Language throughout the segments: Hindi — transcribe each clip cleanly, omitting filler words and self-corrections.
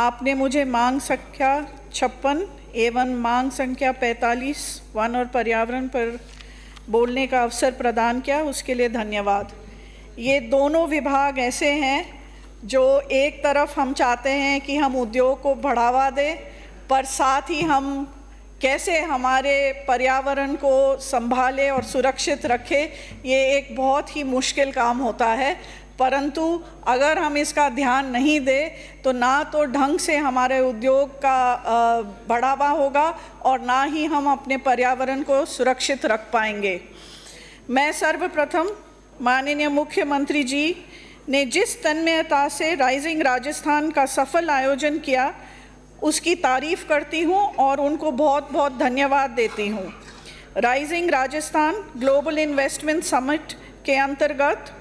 आपने मुझे मांग संख्या 56 एवं मांग संख्या 45 वन और पर्यावरण पर बोलने का अवसर प्रदान किया, उसके लिए धन्यवाद। ये दोनों विभाग ऐसे हैं जो एक तरफ हम चाहते हैं कि हम उद्योग को बढ़ावा दें, पर साथ ही हम कैसे हमारे पर्यावरण को संभालें और सुरक्षित रखें, ये एक बहुत ही मुश्किल काम होता है। परंतु अगर हम इसका ध्यान नहीं दें तो ना तो ढंग से हमारे उद्योग का बढ़ावा होगा और ना ही हम अपने पर्यावरण को सुरक्षित रख पाएंगे। मैं सर्वप्रथम माननीय मुख्यमंत्री जी ने जिस तन्मयता से राइजिंग राजस्थान का सफल आयोजन किया, उसकी तारीफ करती हूँ और उनको बहुत बहुत धन्यवाद देती हूँ। Rising Rajasthan global investment summit के अंतर्गत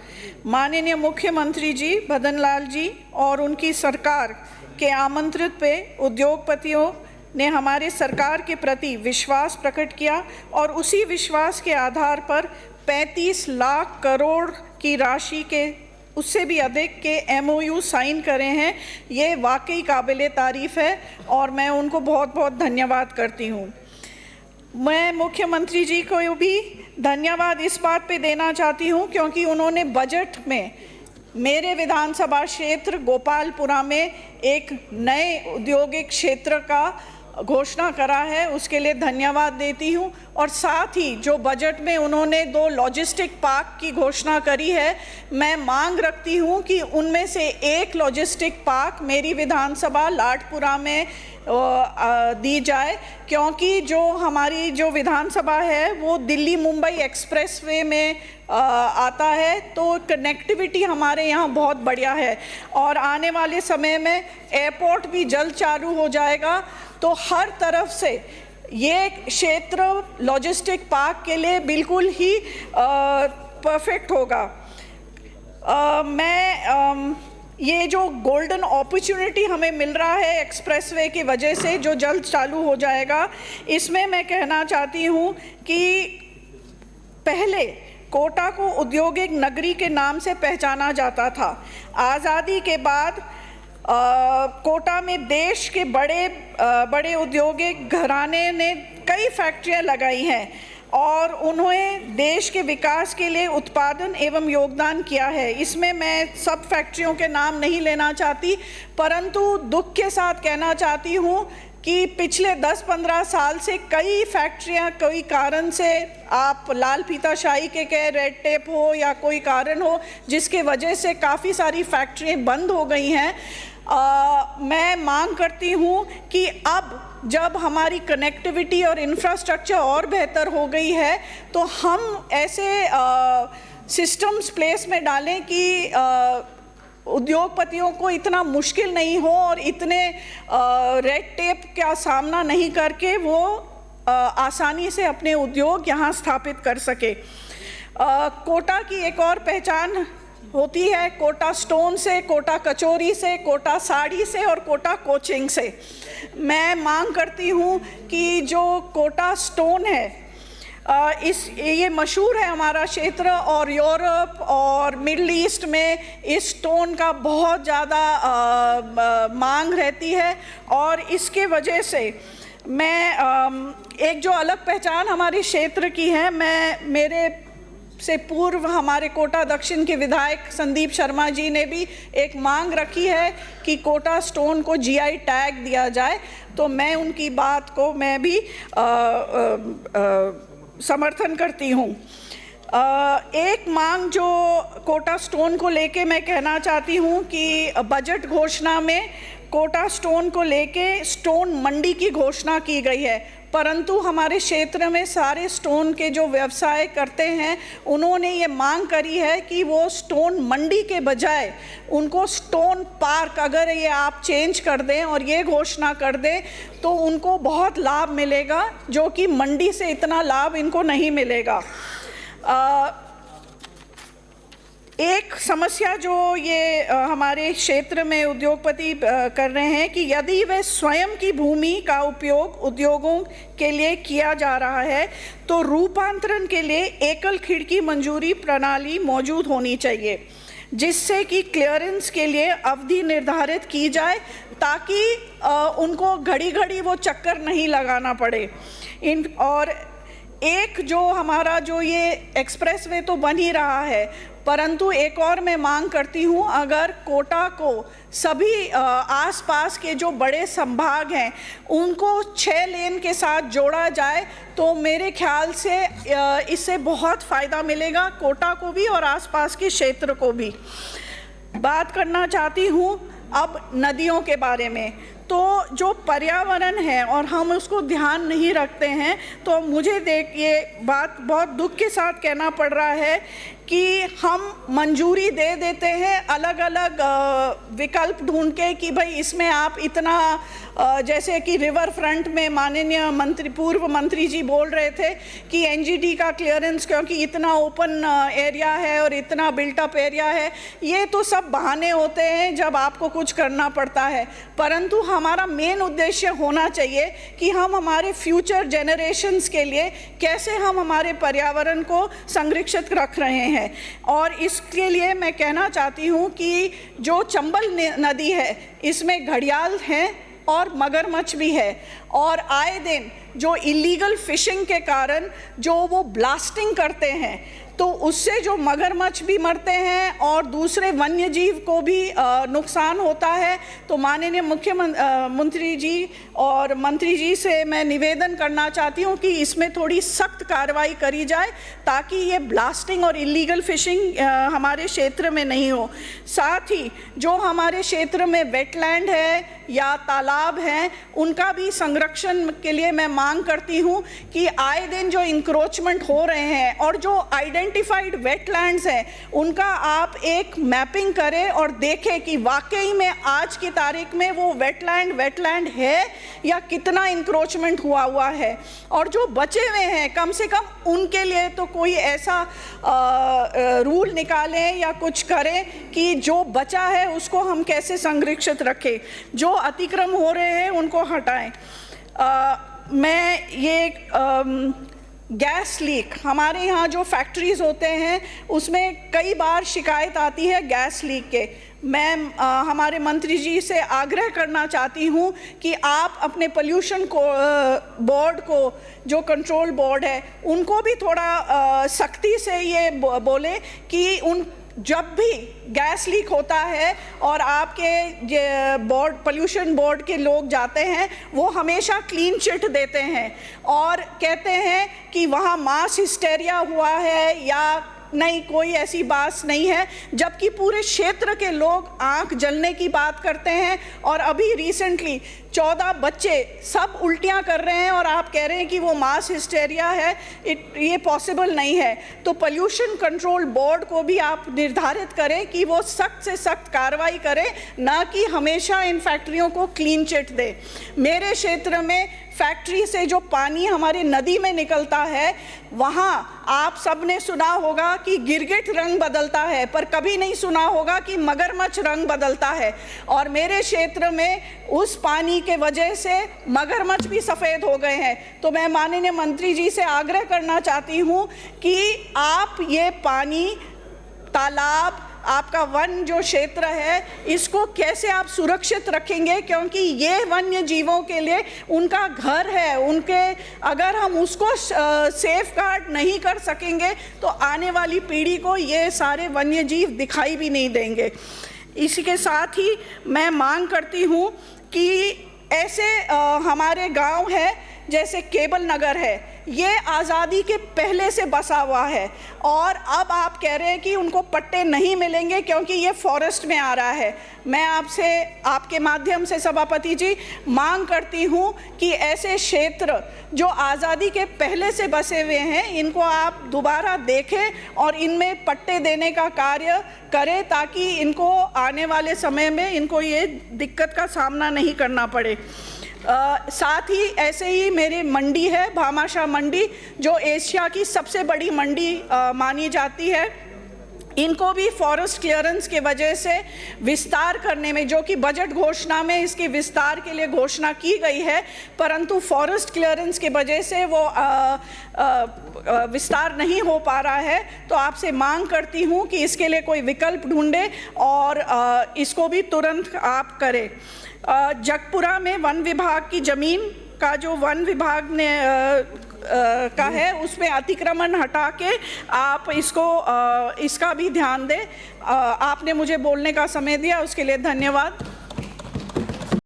माननीय मुख्यमंत्री जी भदन लाल जी और उनकी सरकार के आमंत्रित पे उद्योगपतियों ने हमारे सरकार के प्रति विश्वास प्रकट किया और उसी विश्वास के आधार पर 35 लाख करोड़ की राशि के उससे भी अधिक के MOU साइन करे हैं। ये वाकई काबिले तारीफ़ है और मैं उनको बहुत बहुत धन्यवाद करती हूँ। मैं मुख्यमंत्री जी को भी धन्यवाद इस बात पे देना चाहती हूँ क्योंकि उन्होंने बजट में मेरे विधानसभा क्षेत्र गोपालपुरा में एक नए औद्योगिक क्षेत्र का घोषणा करा है, उसके लिए धन्यवाद देती हूँ। और साथ ही जो बजट में उन्होंने 2 लॉजिस्टिक पार्क की घोषणा करी है, मैं मांग रखती हूँ कि उनमें से एक लॉजिस्टिक पार्क मेरी विधानसभा लाडपुरा में दी जाए, क्योंकि जो हमारी जो विधानसभा है वो दिल्ली मुंबई एक्सप्रेसवे में आता है, तो कनेक्टिविटी हमारे यहाँ बहुत बढ़िया है और आने वाले समय में एयरपोर्ट भी जल्द चालू हो जाएगा, तो हर तरफ से ये क्षेत्र लॉजिस्टिक पार्क के लिए बिल्कुल ही परफेक्ट होगा। ये जो गोल्डन अपॉर्चुनिटी हमें मिल रहा है एक्सप्रेसवे की वजह से जो जल्द चालू हो जाएगा, इसमें मैं कहना चाहती हूँ कि पहले कोटा को औद्योगिक नगरी के नाम से पहचाना जाता था। आज़ादी के बाद कोटा में देश के बड़े औद्योगिक घराने ने कई फैक्ट्रियां लगाई हैं और उन्होंने देश के विकास के लिए उत्पादन एवं योगदान किया है। इसमें मैं सब फैक्ट्रियों के नाम नहीं लेना चाहती, परंतु दुख के साथ कहना चाहती हूँ कि पिछले 10-15 साल से कई फैक्ट्रियां कोई कारण से, आप लाल फीताशाही के कह रेड टेप हो या कोई कारण हो, जिसके वजह से काफ़ी सारी फैक्ट्रियां बंद हो गई हैं। मैं मांग करती हूँ कि अब जब हमारी कनेक्टिविटी और इंफ्रास्ट्रक्चर और बेहतर हो गई है तो हम ऐसे सिस्टम्स प्लेस में डालें कि उद्योगपतियों को इतना मुश्किल नहीं हो और इतने रेड टेप का सामना नहीं करके वो आसानी से अपने उद्योग यहाँ स्थापित कर सके। कोटा की एक और पहचान होती है कोटा स्टोन से, कोटा कचौरी से, कोटा साड़ी से और कोटा कोचिंग से। मैं मांग करती हूँ कि जो कोटा स्टोन है ये मशहूर है हमारा क्षेत्र और यूरोप और मिडल ईस्ट में इस स्टोन का बहुत ज़्यादा मांग रहती है और इसके वजह से मैं एक जो अलग पहचान हमारे क्षेत्र की है, मैं मेरे से पूर्व हमारे कोटा दक्षिण के विधायक संदीप शर्मा जी ने भी एक मांग रखी है कि कोटा स्टोन को GI टैग दिया जाए, तो मैं उनकी बात को मैं भी समर्थन करती हूँ। एक मांग जो कोटा स्टोन को लेके मैं कहना चाहती हूँ कि बजट घोषणा में कोटा स्टोन को लेके स्टोन मंडी की घोषणा की गई है, परंतु हमारे क्षेत्र में सारे स्टोन के जो व्यवसाय करते हैं उन्होंने ये मांग करी है कि वो स्टोन मंडी के बजाय उनको स्टोन पार्क अगर ये आप चेंज कर दें और ये घोषणा कर दें तो उनको बहुत लाभ मिलेगा, जो कि मंडी से इतना लाभ इनको नहीं मिलेगा। एक समस्या जो ये हमारे क्षेत्र में उद्योगपति कर रहे हैं कि यदि वे स्वयं की भूमि का उपयोग उद्योगों के लिए किया जा रहा है तो रूपांतरण के लिए एकल खिड़की मंजूरी प्रणाली मौजूद होनी चाहिए, जिससे कि क्लियरेंस के लिए अवधि निर्धारित की जाए ताकि उनको घड़ी घड़ी वो चक्कर नहीं लगाना पड़े। और एक जो हमारा जो ये एक्सप्रेसवे तो बन ही रहा है, परंतु एक और मैं मांग करती हूँ, अगर कोटा को सभी आसपास के जो बड़े संभाग हैं उनको 6 लेन के साथ जोड़ा जाए तो मेरे ख्याल से इससे बहुत फ़ायदा मिलेगा कोटा को भी और आसपास के क्षेत्र को भी। बात करना चाहती हूँ अब नदियों के बारे में। तो जो पर्यावरण है और हम उसको ध्यान नहीं रखते हैं, तो मुझे ये बात बहुत दुख के साथ कहना पड़ रहा है कि हम मंजूरी दे देते हैं अलग अलग विकल्प ढूंढ के कि भाई इसमें आप इतना, जैसे कि रिवर फ्रंट में माननीय पूर्व मंत्री जी बोल रहे थे कि एनजीटी का क्लियरेंस क्योंकि इतना ओपन एरिया है और इतना बिल्टअप एरिया है, ये तो सब बहाने होते हैं जब आपको कुछ करना पड़ता है। परंतु हमारा मेन उद्देश्य होना चाहिए कि हम हमारे फ्यूचर जनरेशन्स के लिए कैसे हम हमारे पर्यावरण को संरक्षित रख रहे हैं। और इसके लिए मैं कहना चाहती हूँ कि जो चंबल नदी है इसमें घड़ियाल हैं और मगरमच्छ भी है, और आए दिन जो इलीगल फिशिंग के कारण जो वो ब्लास्टिंग करते हैं तो उससे जो मगरमच्छ भी मरते हैं और दूसरे वन्य जीव को भी नुकसान होता है। तो माननीय मुख्यमंत्री जी और मंत्री जी से मैं निवेदन करना चाहती हूँ कि इसमें थोड़ी सख्त कार्रवाई करी जाए ताकि ये ब्लास्टिंग और इलीगल फिशिंग हमारे क्षेत्र में नहीं हो। साथ ही जो हमारे क्षेत्र में वेटलैंड है या तालाब हैं उनका भी संरक्षण के लिए मैं मांग करती हूँ कि आए दिन जो इंक्रोचमेंट हो रहे हैं और जो आइडेंटिफाइड वेटलैंड्स हैं उनका आप एक मैपिंग करें और देखें कि वाकई में आज की तारीख में वो वेटलैंड है या कितना इंक्रोचमेंट हुआ है, और जो बचे हुए हैं कम से कम उनके लिए तो कोई ऐसा रूल निकालें या कुछ करें कि जो बचा है उसको हम कैसे संरक्षित रखें, जो अतिक्रम हो रहे हैं उनको हटाएं। मैं ये गैस लीक, हमारे यहाँ जो फैक्ट्रीज़ होते हैं उसमें कई बार शिकायत आती है गैस लीक के। मैं हमारे मंत्री जी से आग्रह करना चाहती हूँ कि आप अपने पोल्यूशन को बोर्ड को, जो कंट्रोल बोर्ड है, उनको भी थोड़ा सख्ती से ये बोले कि उन जब भी गैस लीक होता है और आपके बोर्ड पोल्यूशन बोर्ड के लोग जाते हैं वो हमेशा क्लीन चिट देते हैं और कहते हैं कि वहाँ मास हिस्टेरिया हुआ है या नहीं, कोई ऐसी बात नहीं है, जबकि पूरे क्षेत्र के लोग आंख जलने की बात करते हैं। और अभी रिसेंटली 14 बच्चे सब उल्टियां कर रहे हैं और आप कह रहे हैं कि वो मास हिस्टेरिया है। ये पॉसिबल नहीं है। तो पोल्यूशन कंट्रोल बोर्ड को भी आप निर्धारित करें कि वो सख्त से सख्त कार्रवाई करे, ना कि हमेशा इन फैक्ट्रियों को क्लीन चिट दे। मेरे क्षेत्र में फैक्ट्री से जो पानी हमारे नदी में निकलता है वहाँ आप सब ने सुना होगा कि गिरगिट रंग बदलता है, पर कभी नहीं सुना होगा कि मगरमच्छ रंग बदलता है। और मेरे क्षेत्र में उस पानी के वजह से मगरमच्छ भी सफ़ेद हो गए हैं। तो मैं माननीय मंत्री जी से आग्रह करना चाहती हूँ कि आप ये पानी, तालाब, आपका वन जो क्षेत्र है, इसको कैसे आप सुरक्षित रखेंगे, क्योंकि ये वन्य जीवों के लिए उनका घर है। उनके अगर हम उसको सेफ गार्ड नहीं कर सकेंगे तो आने वाली पीढ़ी को ये सारे वन्य जीव दिखाई भी नहीं देंगे। इसी के साथ ही मैं मांग करती हूँ कि ऐसे हमारे गांव है जैसे केबल नगर है, ये आज़ादी के पहले से बसा हुआ है और अब आप कह रहे हैं कि उनको पट्टे नहीं मिलेंगे क्योंकि ये फॉरेस्ट में आ रहा है। मैं आपसे, आपके माध्यम से सभापति जी, मांग करती हूँ कि ऐसे क्षेत्र जो आज़ादी के पहले से बसे हुए हैं इनको आप दोबारा देखें और इनमें पट्टे देने का कार्य करें ताकि इनको आने वाले समय में इनको ये दिक्कत का सामना नहीं करना पड़े। साथ ही ऐसे ही मेरी मंडी है, भामाशाह मंडी, जो एशिया की सबसे बड़ी मंडी मानी जाती है। इनको भी फॉरेस्ट क्लियरेंस के वजह से विस्तार करने में, जो कि बजट घोषणा में इसके विस्तार के लिए घोषणा की गई है, परंतु फॉरेस्ट क्लियरेंस के वजह से वो विस्तार नहीं हो पा रहा है। तो आपसे मांग करती हूँ कि इसके लिए कोई विकल्प ढूंढे और इसको भी तुरंत आप करें। जगपुरा में वन विभाग की ज़मीन का जो वन विभाग ने का है, उसमें अतिक्रमण हटा के आप इसका भी ध्यान दें। आपने मुझे बोलने का समय दिया, उसके लिए धन्यवाद।